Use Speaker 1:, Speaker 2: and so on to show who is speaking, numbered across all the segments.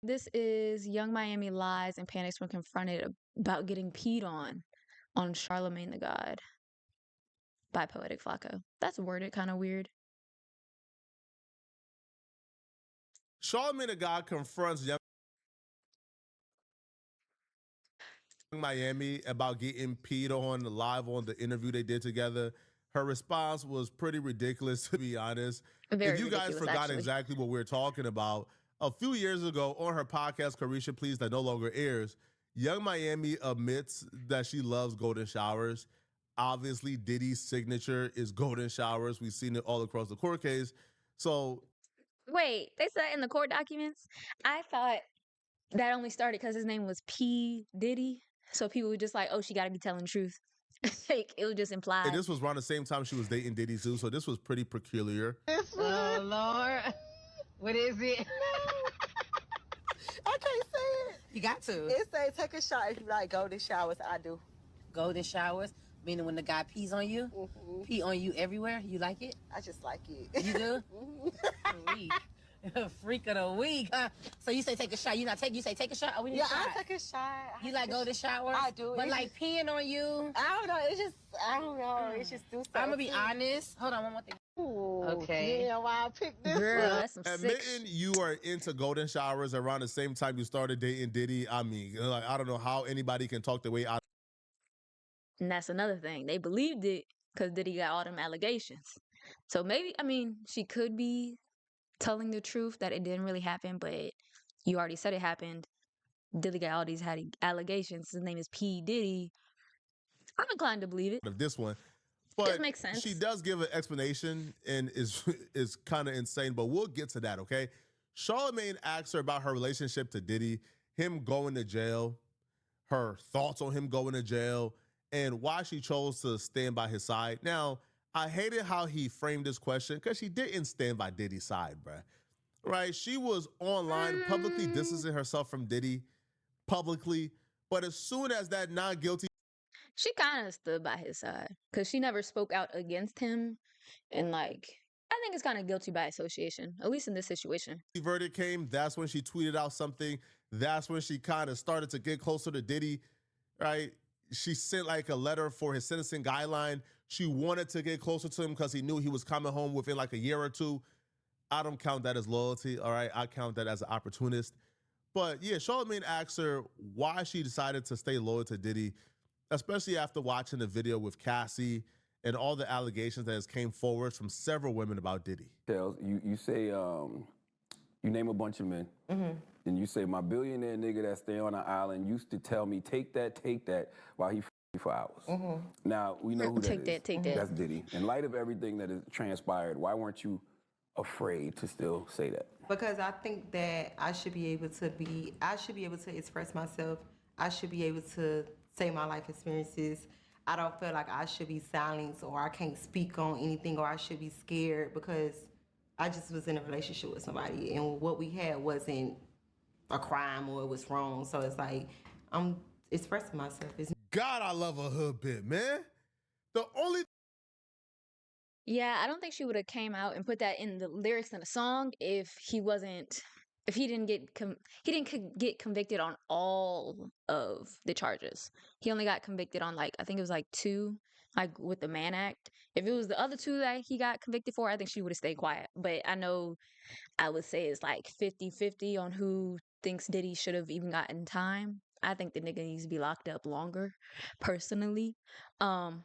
Speaker 1: This is Young Miami lies and panics when confronted about getting peed on Charlemagne the God by Poetic Flacco. That's worded kind of weird.
Speaker 2: Charlemagne the God confronts Young Miami about getting peed on live on the interview they did together. Her response was pretty ridiculous, to be honest.
Speaker 1: Very
Speaker 2: If you guys
Speaker 1: ridiculous,
Speaker 2: forgot
Speaker 1: actually.
Speaker 2: exactly what we're talking about, a few years ago on her podcast, Carisha Please, that no longer airs, Young Miami admits that she loves golden showers. Obviously, Diddy's signature is golden showers. We've seen it all across the court case. So
Speaker 1: Wait, they said in the court documents? I thought that only started because his name was P. Diddy. So people were just like, oh, she got to be telling the truth. Like, it was just implied.
Speaker 2: and this was around the same time she was dating Diddy too, so this was pretty peculiar.
Speaker 3: Oh, Lord. What is it?
Speaker 4: I can't say it.
Speaker 3: You got to.
Speaker 4: It say take a shot if you like golden showers. I do.
Speaker 3: Golden showers, meaning when the guy pees on you, pee on you everywhere. You like it?
Speaker 4: I just like it.
Speaker 3: You do? Freak. Freak of the week, huh? So you say take a shot. You say take a shot? Oh, we need
Speaker 4: Yeah,
Speaker 3: a shot.
Speaker 4: I take a shot.
Speaker 3: You like golden showers?
Speaker 4: I do.
Speaker 3: But like peeing on you?
Speaker 4: I don't know. It's just, I don't know. It's just do something.
Speaker 3: I'm going to be honest. Hold on, one more thing.
Speaker 4: Ooh,
Speaker 3: Okay.
Speaker 4: Yeah, why I picked this
Speaker 1: Girl,
Speaker 4: one.
Speaker 1: that's some sick
Speaker 2: Admitting you are into golden showers around the same time you started dating Diddy, I mean, like, I don't know how anybody can talk their way out.
Speaker 1: And that's another thing. They believed it because Diddy got all them allegations. So maybe, I mean, she could be telling the truth that it didn't really happen, but you already said it happened. Diddy got all these allegations. His name is P. Diddy. I'm inclined to believe it.
Speaker 2: Of this one. But
Speaker 1: It makes sense.
Speaker 2: she does give an explanation and is kind of insane, but we'll get to that, okay? Charlemagne asks her about her relationship to Diddy, him going to jail, her thoughts on him going to jail, and why she chose to stand by his side. Now, I hated how he framed this question because she didn't stand by Diddy's side, bruh. Right? She was online publicly distancing herself from Diddy publicly, but as soon as that not-guilty
Speaker 1: She kind of stood by his side because she never spoke out against him. And, like, I think it's kind of guilty by association, at least in this situation.
Speaker 2: verdict came, that's when she tweeted out something. That's when she kind of started to get closer to Diddy, right? She sent like a letter for his sentencing guideline. She wanted to get closer to him because he knew he was coming home within like a year or two. I don't count that as loyalty, all right? I count that as an opportunist. But yeah, Charlemagne asked her why she decided to stay loyal to Diddy, especially after watching the video with Cassie and all the allegations that has came forward from several women about Diddy.
Speaker 5: You say, you name a bunch of men, and you say, my billionaire nigga that stay on an island used to tell me, take that, while he me for hours. Now, we know who
Speaker 1: Take
Speaker 5: that is.
Speaker 1: that, take that.
Speaker 5: That's Diddy. In light of everything that has transpired, why weren't you afraid to still say that?
Speaker 4: Because I think that I should be able to express myself. I should be able to say my life experiences. I don't feel like I should be silenced or I can't speak on anything or I should be scared because I just was in a relationship with somebody and what we had wasn't a crime or it was wrong. So it's like, I'm expressing myself.
Speaker 2: God, I love a hood bit, man. The only
Speaker 1: Yeah, I don't think she would have came out and put that in the lyrics in the song if he didn't get convicted on all of the charges. He only got convicted on like I think it was like 2, like with the Mann Act. If it was the other 2 that he got convicted for, I think she would have stayed quiet. But I know I would say it's like 50-50 on who thinks Diddy should have even gotten time. I think the nigga needs to be locked up longer, personally. But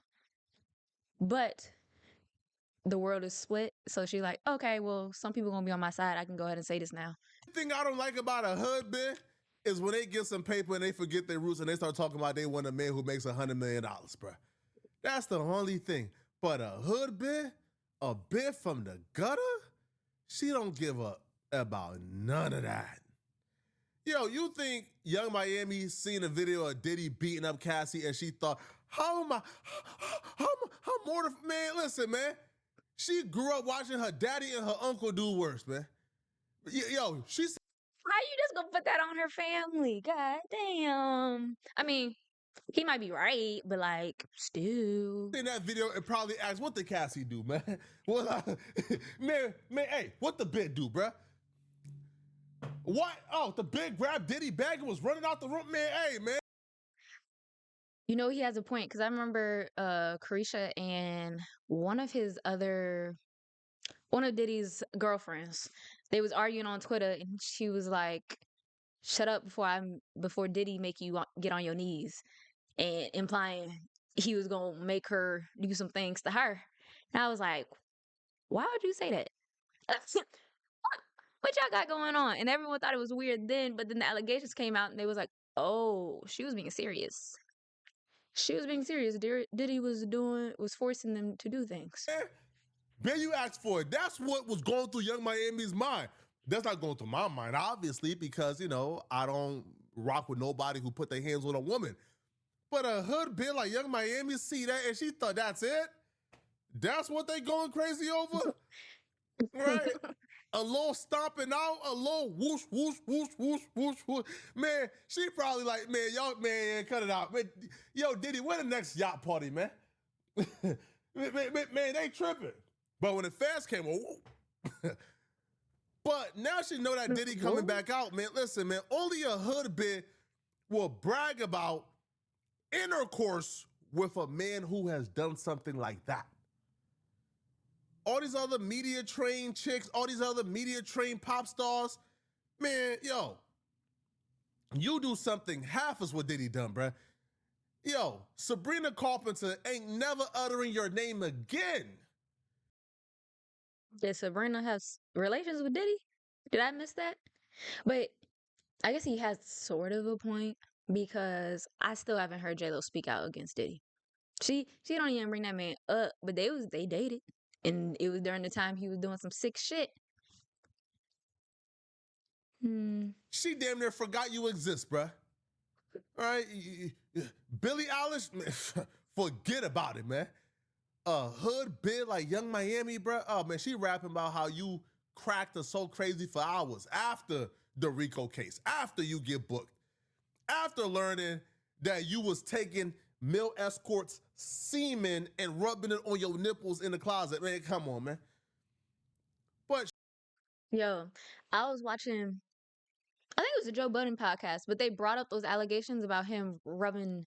Speaker 1: the world is split, so she's like, okay, well, some people gonna be on my side. I can go ahead and say this now.
Speaker 2: thing I don't like about a hood bit is when they get some paper and they forget their roots and they start talking about they want a man who makes $100 million, bro. That's the only thing. But a hood bit, a bit from the gutter, she don't give up about none of that. Yo, you think Young Miami seen a video of Diddy beating up Cassie and she thought, how mortified? Man, listen, man. She grew up watching her daddy and her uncle do worse, man. Yo, she said
Speaker 1: How you just gonna put that on her family? God damn. I mean, he might be right, but like, still.
Speaker 2: in that video and probably asked, what did Cassie do, man? Well, man, hey, what the bit do, bruh? What? Oh, the big grab Diddy bag and was running out the room, man. Hey, man.
Speaker 1: You know, he has a point because I remember Carisha and one of Diddy's girlfriends, they was arguing on Twitter, and she was like, "Shut up before Diddy make you get on your knees," and implying he was gonna make her do some things to her. And I was like, "Why would you say that? What y'all got going on?" And everyone thought it was weird then, but then the allegations came out, and they was like, "Oh, she was being serious. She was being serious. Diddy was forcing them to do things."
Speaker 2: Ben, you asked for it. That's what was going through Young Miami's mind. That's not going through my mind, obviously, because, I don't rock with nobody who put their hands on a woman. But a hood bitch like Young Miami see that and she thought that's it? That's what they going crazy over? Right? A little stomping out, a little whoosh, whoosh, whoosh, whoosh, whoosh, whoosh. Man, she probably like, man, y'all, man, cut it out. Man, yo, Diddy, when the next yacht party, man? man, they tripping. But when the fans came, but now she know that Diddy coming back out, man. Listen, man, only a hood bit will brag about intercourse with a man who has done something like that. All these other media trained chicks, all these other media trained pop stars, man, yo, you do something half as what Diddy done, bruh. Yo, Sabrina Carpenter ain't never uttering your name again.
Speaker 1: Did Sabrina have relations with Diddy? Did I miss that? But I guess he has sort of a point because I still haven't heard J Lo speak out against Diddy. She don't even bring that man up, but they dated, and it was during the time he was doing some sick shit.
Speaker 2: She damn near forgot you exist, bruh. All right, Billie Eilish, man, forget about it, man. A hood bit like Young Miami, bruh. Oh man, she rapping about how you cracked her so crazy for hours after the Rico case, after you get booked, after learning that you was taking male escorts semen and rubbing it on your nipples in the closet. Man, come on, man. But
Speaker 1: Yo, I was watching, I think it was a Joe Budden podcast, but they brought up those allegations about him rubbing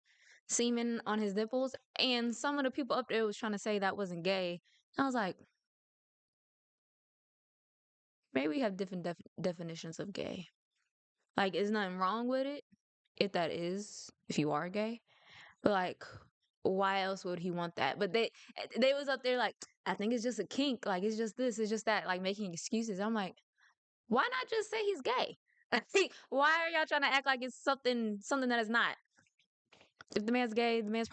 Speaker 1: semen on his nipples, and some of the people up there was trying to say that wasn't gay. I was like, maybe we have different definitions of gay. Like, there's nothing wrong with it if you are gay, but like, why else would he want that? But they was up there like, I think it's just a kink, like it's just this, it's just that, like making excuses. I'm like, why not just say he's gay? Why are y'all trying to act like it's something that is not? If the man's gay, the man's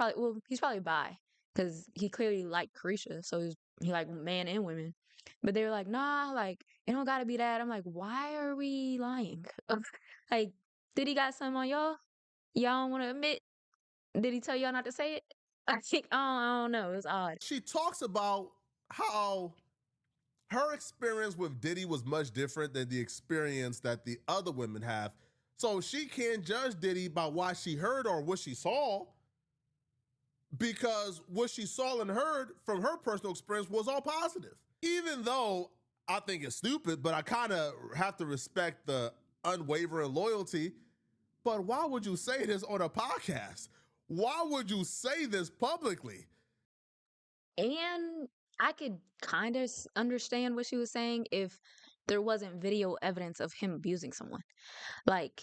Speaker 1: he's probably bi because he clearly liked Carisha, so he like man and women. But they were like, nah, like it don't gotta be that. I'm like, why are we lying? Like, did he got something on y'all? Y'all don't want to admit? Did he tell y'all not to say it? I think I don't know. It was odd.
Speaker 2: she talks about how her experience with Diddy was much different than the experience that the other women have. So she can't judge Diddy by what she heard or what she saw, because what she saw and heard from her personal experience was all positive. Even though I think it's stupid, but I kind of have to respect the unwavering loyalty. But why would you say this on a podcast? Why would you say this publicly?
Speaker 1: And I could kind of understand what she was saying if there wasn't video evidence of him abusing someone. Like,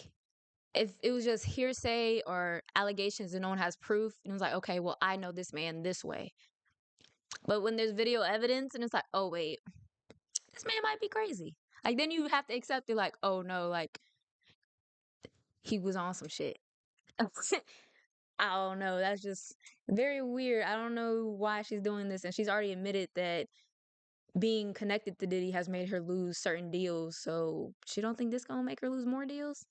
Speaker 1: if it was just hearsay or allegations and no one has proof, and it was like, okay, well, I know this man this way. But when there's video evidence and it's like, oh, wait, this man might be crazy. Like, then you have to accept it, like, oh, no, like, he was on some shit. I don't know. That's just very weird. I don't know why she's doing this. And she's already admitted that being connected to Diddy has made her lose certain deals. So she don't think this gonna make her lose more deals?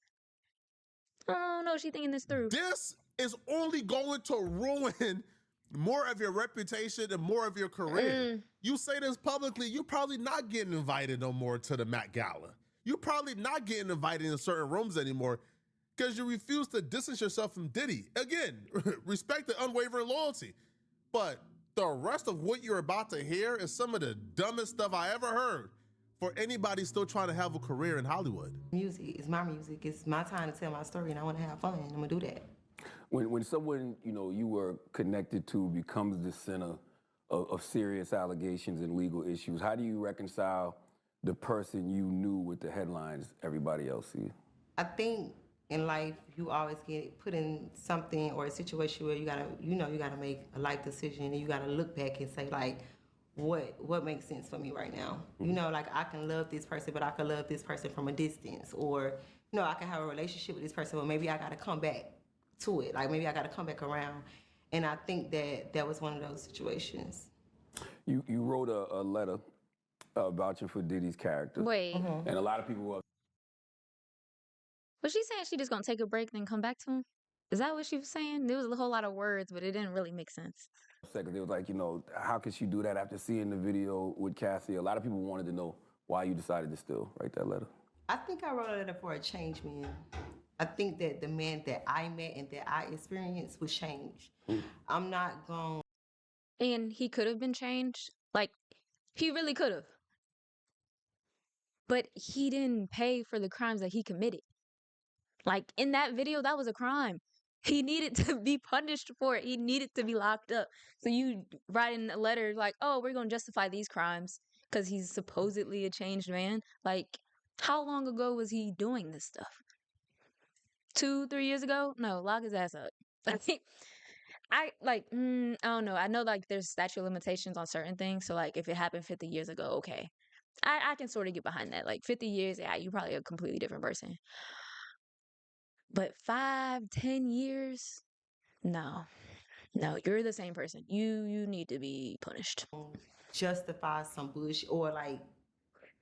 Speaker 1: I don't know. She thinking this through.
Speaker 2: This is only going to ruin more of your reputation and more of your career. You say this publicly, you're probably not getting invited no more to the Met Gala. You're probably not getting invited in certain rooms anymore because you refuse to distance yourself from Diddy. Again, respect the unwavering loyalty. But the rest of what you're about to hear is some of the dumbest stuff I ever heard for anybody still trying to have a career in Hollywood.
Speaker 4: Music is my music. It's my time to tell my story, and I want to have fun. I'm gonna do that.
Speaker 5: When someone you were connected to becomes the center of serious allegations and legal issues, how do you reconcile the person you knew with the headlines everybody else sees?
Speaker 4: I think in life you always get put in something or a situation where you gotta make a life decision, and you gotta look back and say like, what makes sense for me right now? Like I can love this person, but I can love this person from a distance, or I can have a relationship with this person, but maybe I gotta come back to it. Like maybe I gotta come back around. And I think that was one of those situations.
Speaker 5: You wrote a letter vouching for Diddy's character.
Speaker 1: Wait,
Speaker 5: And a lot of people were
Speaker 1: was she saying she just gonna take a break then come back to him? Is that what she was saying? There was a whole lot of words, but it didn't really make sense.
Speaker 5: upset because they was like, how could she do that after seeing the video with Cassie? A lot of people wanted to know why you decided to still write that letter.
Speaker 4: I think I wrote a letter for a change man. I think that the man that I met and that I experienced was changed. I'm not going.
Speaker 1: And he could have been changed. Like, he really could have. But he didn't pay for the crimes that he committed. Like, in that video, that was a crime. He needed to be punished for it. He needed to be locked up. So you write in a letter like, oh, we're going to justify these crimes because he's supposedly a changed man. Like, how long ago was he doing this stuff? 2-3 years ago? No, lock his ass up. I don't know. I know like there's statute of limitations on certain things. So like if it happened 50 years ago, okay. I can sort of get behind that. Like 50 years, yeah, you're probably a completely different person. But 5-10 years, no, you're the same person. You need to be punished.
Speaker 4: Justify some bullshit or like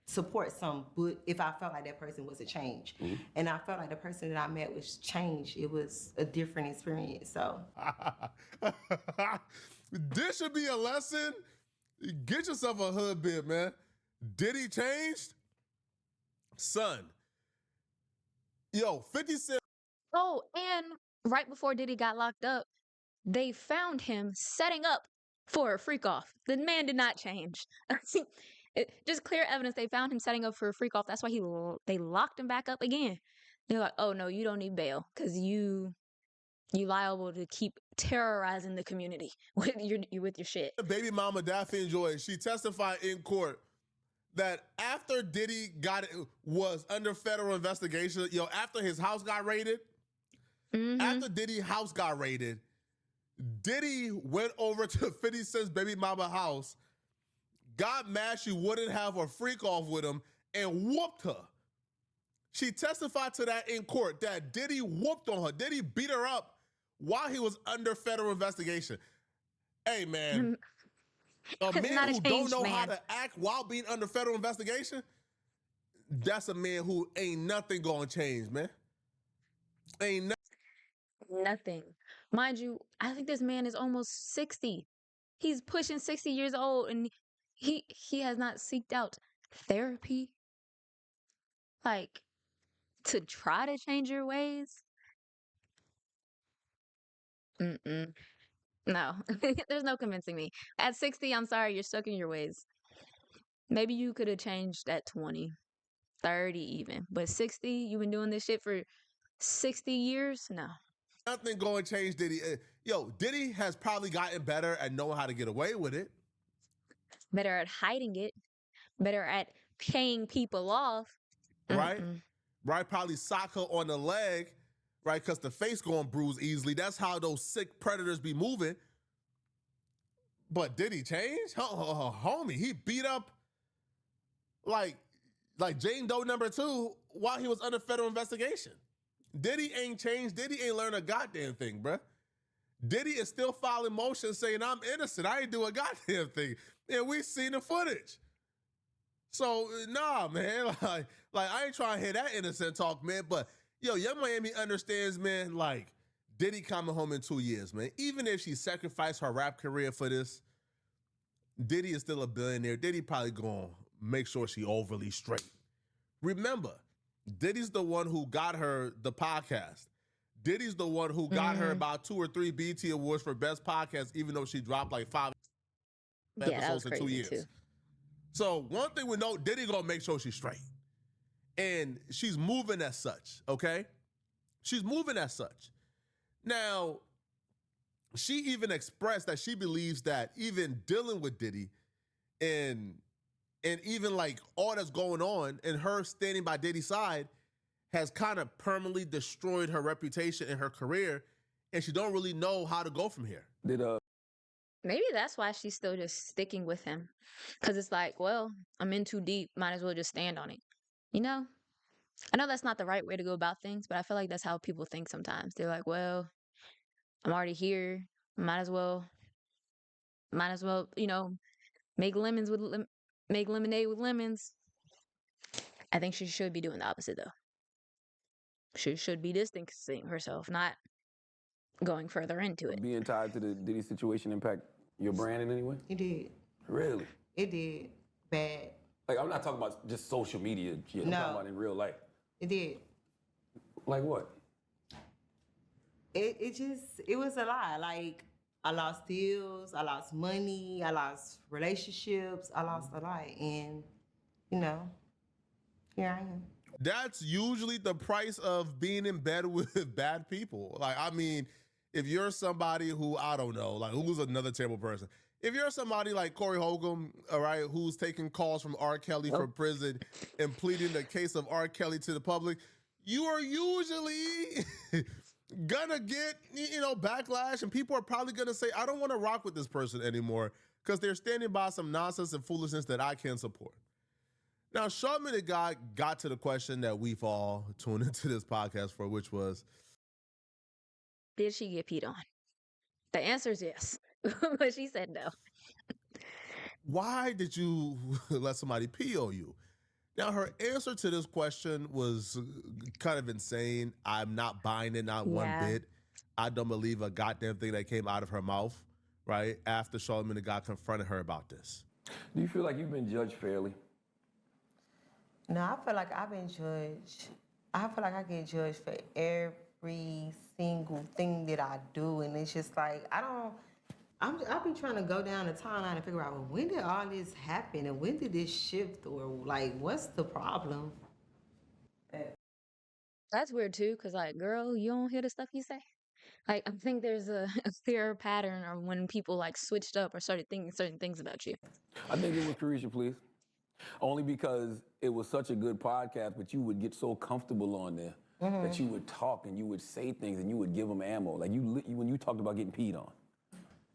Speaker 4: support some if I felt like that person was a change. And I felt like the person that I met was changed. It was a different experience. So
Speaker 2: this should be a lesson. Get yourself a hood bib, man. Diddy changed? Son. Yo, 50 Cent.
Speaker 1: Oh, and right before Diddy got locked up, they found him setting up for a freak off. The man did not change. Just clear evidence. They found him setting up for a freak off. That's why they locked him back up again. They're like, oh no, you don't need bail because you liable to keep terrorizing the community with your shit.
Speaker 2: Baby mama Daphne Joy, she testified in court that after Diddy was under federal investigation, after his house got raided, after Diddy's house got raided, Diddy went over to 50 Cent's baby mama house, got mad she wouldn't have a freak off with him, and whooped her. She testified to that in court, that Diddy whooped on her. Diddy beat her up while he was under federal investigation. Hey, man, a man who don't know how to act while being under federal investigation, that's a man who ain't nothing gonna change, man. Ain't
Speaker 1: nothing. Mind you, I think this man is almost 60. He's pushing 60 years old, and he has not seeked out therapy, like, to try to change your ways. No, there's no convincing me. At 60, I'm sorry, you're stuck in your ways. Maybe you could have changed at 20, 30 even. But 60, you've been doing this shit for 60 years? No.
Speaker 2: Nothing going to change Diddy. Diddy has probably gotten better at knowing how to get away with it.
Speaker 1: Better at hiding it. Better at paying people off.
Speaker 2: Right? Right? Probably sock her on the leg, right? Because the face going bruise easily. That's how those sick predators be moving. But did he change? Homie, he beat up like Jane Doe #2 while he was under federal investigation. Diddy ain't changed. Diddy ain't learned a goddamn thing, bruh. Diddy is still filing motions saying, I'm innocent. I ain't do a goddamn thing. And we seen the footage. So, nah, man. Like I ain't trying to hear that innocent talk, man. But, Young Miami understands, man, like, Diddy coming home in 2 years, man. Even if she sacrificed her rap career for this, Diddy is still a billionaire. Diddy probably gonna make sure she overly straight. Remember, Diddy's the one who got her the podcast. Diddy's the one who got her about 2 or 3 BET Awards for Best Podcast, even though she dropped like 5 episodes in 2 years. Too. So one thing we know, Diddy gonna make sure she's straight. And she's moving as such, okay? She's moving as such. Now, she even expressed that she believes that even dealing with Diddy and even like all that's going on and her standing by Diddy's side has kind of permanently destroyed her reputation and her career, and she don't really know how to go from here.
Speaker 1: Maybe that's why she's still just sticking with him. Because it's like, well, I'm in too deep. Might as well just stand on it. You know? I know that's not the right way to go about things, but I feel like that's how people think sometimes. They're like, well, I'm already here. Might as well, make make lemonade with lemons. I think she should be doing the opposite though. She should be distancing herself, not going further into it.
Speaker 5: Being tied to the Diddy situation impact your brand in any way?
Speaker 4: It did.
Speaker 5: Really?
Speaker 4: It did. Bad.
Speaker 5: Like, I'm not talking about just social media shit. I'm talking about in real life.
Speaker 4: It did.
Speaker 5: Like what?
Speaker 4: It was a lot. Like, I lost deals, I lost money, I lost relationships, I lost a lot. And, here I am.
Speaker 2: That's usually the price of being in bed with bad people. Like, I mean, if you're somebody who, I don't know, like who's another terrible person. If you're somebody like Corey Holcomb, all right, who's taking calls from R. Kelly from prison and pleading the case of R. Kelly to the public, you are usually gonna get, backlash, and people are probably gonna say, I don't want to rock with this person anymore because they're standing by some nonsense and foolishness that I can't support. Now, Charlamagne the God got to the question that we've all tuned into this podcast for, which was,
Speaker 1: Did she get peed on? The answer is yes, but she said no.
Speaker 2: why did you let somebody pee on you? Now, her answer to this question was kind of insane. I'm not buying it, not one bit. I don't believe a goddamn thing that came out of her mouth, right, after Charlamagne the God confronted her about this.
Speaker 5: Do you feel like you've been judged fairly?
Speaker 4: No, I feel like I've been judged. I feel like I get judged for every single thing that I do, and it's just like I've been trying to go down the timeline and figure out, well, when did all this happen, and when did this shift, or like, what's the problem?
Speaker 1: That's weird too, because like, girl, you don't hear the stuff you say. Like, I think there's a clear pattern of when people like switched up or started thinking certain things about you.
Speaker 5: I think it was Carisha, please. Only because it was such a good podcast, but you would get so comfortable on there that you would talk and you would say things and you would give them ammo. Like when you talked about getting peed on.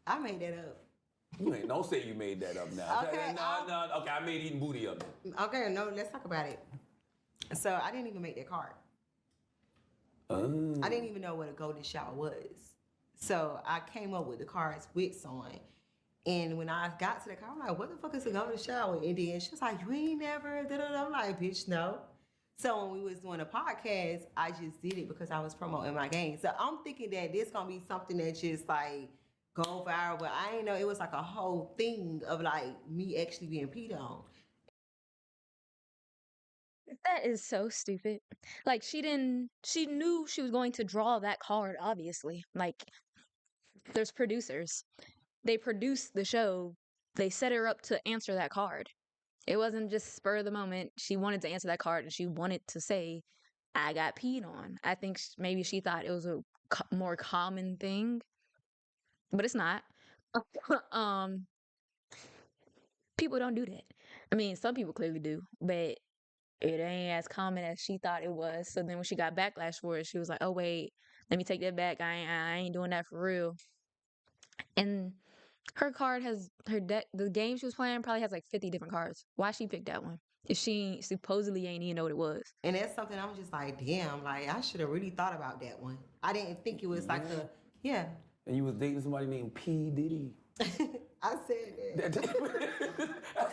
Speaker 4: I made that up.
Speaker 5: Don't say you made that up now.
Speaker 4: Okay,
Speaker 5: No. Okay, I made eating booty up.
Speaker 4: Okay, no, let's talk about it. So I didn't even make that card.
Speaker 5: Oh.
Speaker 4: I didn't even know what a golden shower was. So I came up with the cards with someone. And when I got to the car, I'm like, what the fuck is a golden shower? And then she was like, you ain't never, da-da-da. I'm like, bitch, no. So when we was doing a podcast, I just did it because I was promoting my game. So I'm thinking that this gonna be something that just like go viral, but I didn't know it was like a whole thing of like me actually being peed on.
Speaker 1: That is so stupid. Like, she knew she was going to draw that card, obviously. Like, there's producers. They produced the show. They set her up to answer that card. It wasn't just spur of the moment. She wanted to answer that card and she wanted to say, I got peed on. I think maybe she thought it was a more common thing, but it's not. People don't do that. I mean, some people clearly do, but it ain't as common as she thought it was. So then when she got backlash for it, she was like, oh, wait, let me take that back. I ain't doing that for real. And her card has her deck. The game she was playing probably has like 50 different cards. Why she picked that one? If she supposedly ain't even know what it was.
Speaker 4: And that's something I'm just like, damn, like I should have really thought about that one. I didn't think it was like
Speaker 5: And you was dating somebody named P. Diddy.
Speaker 4: I said that.
Speaker 5: That's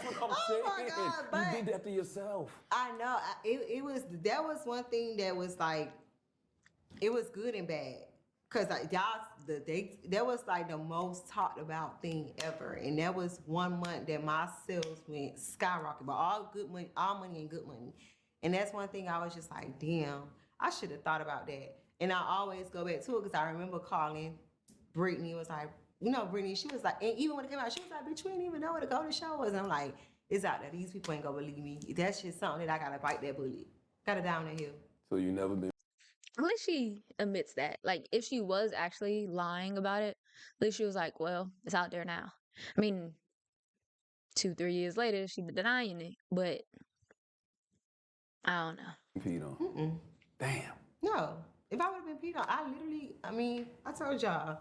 Speaker 5: what I'm saying.
Speaker 4: My God, but
Speaker 5: you did that to yourself.
Speaker 4: I know. That was one thing that was like, it was good and bad. Cause like that was like the most talked about thing ever. And that was 1 month that my sales went skyrocket, but all money and good money. And that's one thing I was just like, damn, I should have thought about that. And I always go back to it because I remember calling Brittany, was like, Brittany, she was like, and even when it came out, she was like, bitch, we didn't even know what a golden shower was. And I'm like, It's out there. These people ain't gonna believe me. That's just something that I gotta bite that bullet. Gotta down the hill.
Speaker 5: So you never been
Speaker 1: At least she admits that. Like, if she was actually lying about it, at least she was like, well, it's out there now. I mean, 2-3 years later, she's denying it, but I don't know.
Speaker 5: peed on? Damn.
Speaker 4: No. If I would have been peed on, I told y'all.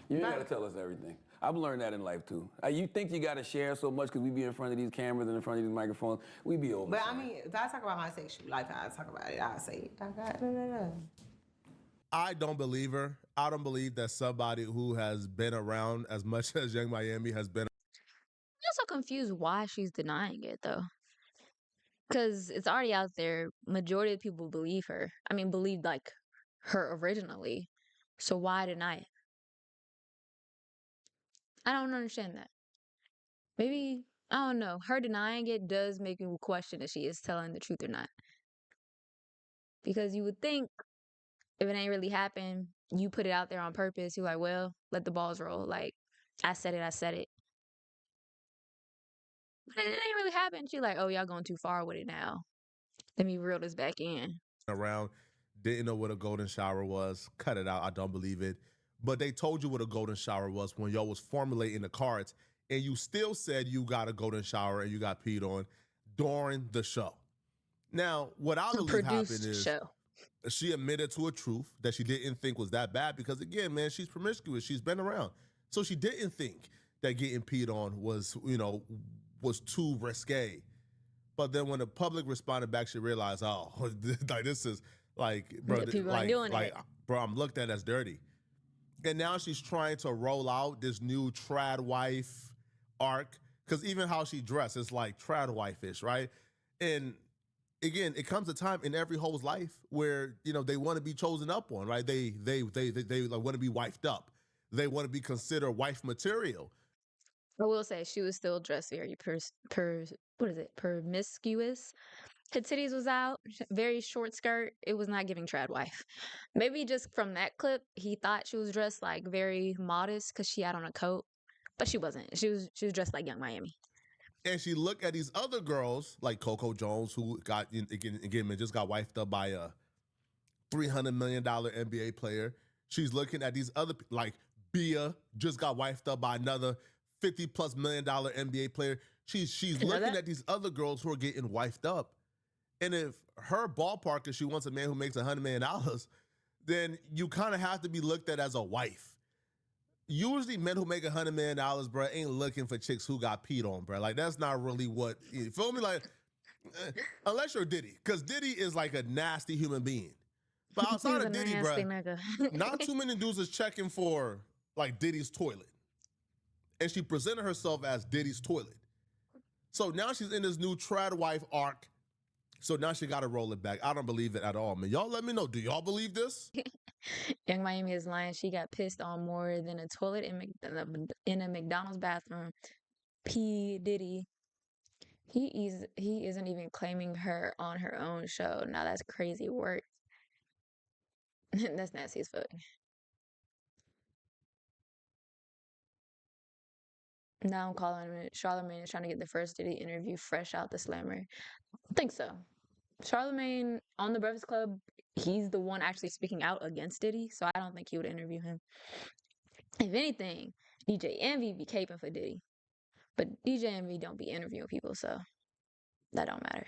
Speaker 5: You ain't gotta tell us everything. I've learned that in life too. You think you gotta share so much because we be in front of these cameras and in front of these microphones. We be over.
Speaker 4: But I mean, if I talk about my sexual life, I talk about it. I say it. No.
Speaker 2: I don't believe her. I don't believe that somebody who has been around as much as Young Miami has been.
Speaker 1: I'm also confused why she's denying it, though. Because it's already out there. Majority of people believe her. I mean, believed, like, her originally. So why deny it? I don't understand that. Maybe, I don't know. Her denying it does make me question if she is telling the truth or not. Because you would think if it ain't really happened, you put it out there on purpose. You're like, well, let the balls roll. Like, I said it. But it ain't really happened. She's like, oh, y'all going too far with it now. Let me reel this back in.
Speaker 2: Around, didn't know what a golden shower was. Cut it out. I don't believe it. But they told you what a golden shower was when y'all was formulating the cards, and you still said you got a golden shower and you got peed on during the show. Now, what I believe happened is
Speaker 1: show.
Speaker 2: she admitted to a truth that she didn't think was that bad because, again, man, she's promiscuous. She's been around. So she didn't think that getting peed on was too risque. But then when the public responded back, she realized, oh, like this is like, bro,
Speaker 1: Yeah, people ain't doing it.
Speaker 2: bro, I'm looked at as dirty. And now she's trying to roll out this new trad wife arc because even how she dressed is like trad wife-ish, right? And again, it comes a time in every hoe's life where they want to be chosen up on, right? They like, want to be wifed up. They want to be considered wife material.
Speaker 1: I will say she was still dressed very promiscuous. Her titties was out, very short skirt. It was not giving trad wife. Maybe just from that clip, he thought she was dressed like very modest because she had on a coat, but she wasn't. She was dressed like Young Miami.
Speaker 2: And she looked at these other girls like Coco Jones, who got again just got wifed up by a $300 million NBA player. She's looking at these other, like Bia just got wifed up by another $50+ million NBA player. She's looking at these other girls who are getting wifed up. And if her ballpark is she wants a man who makes $100 million, then you kind of have to be looked at as a wife. Usually men who make $100 million, bro, ain't looking for chicks who got peed on, bro. Like, that's not really what, you feel me? Like, unless you're Diddy, because Diddy is like a nasty human being. But outside of Diddy, bro, not too many dudes is checking for like Diddy's toilet. And she presented herself as Diddy's toilet. So now she's in this new trad wife arc. So now she got to roll it back. I don't believe it at all, man. Y'all let me know. Do y'all believe this?
Speaker 1: Young Miami is lying. She got pissed on more than a toilet in a McDonald's bathroom. P. Diddy. He isn't even claiming her on her own show. Now that's crazy work. That's nasty as fuck. Now I'm calling it. Charlamagne is trying to get the first Diddy interview fresh out the slammer. I think so. Charlamagne on the Breakfast Club, he's the one actually speaking out against Diddy, so I don't think he would interview him. If anything, DJ Envy be caping for Diddy. But DJ Envy don't be interviewing people, so that don't matter.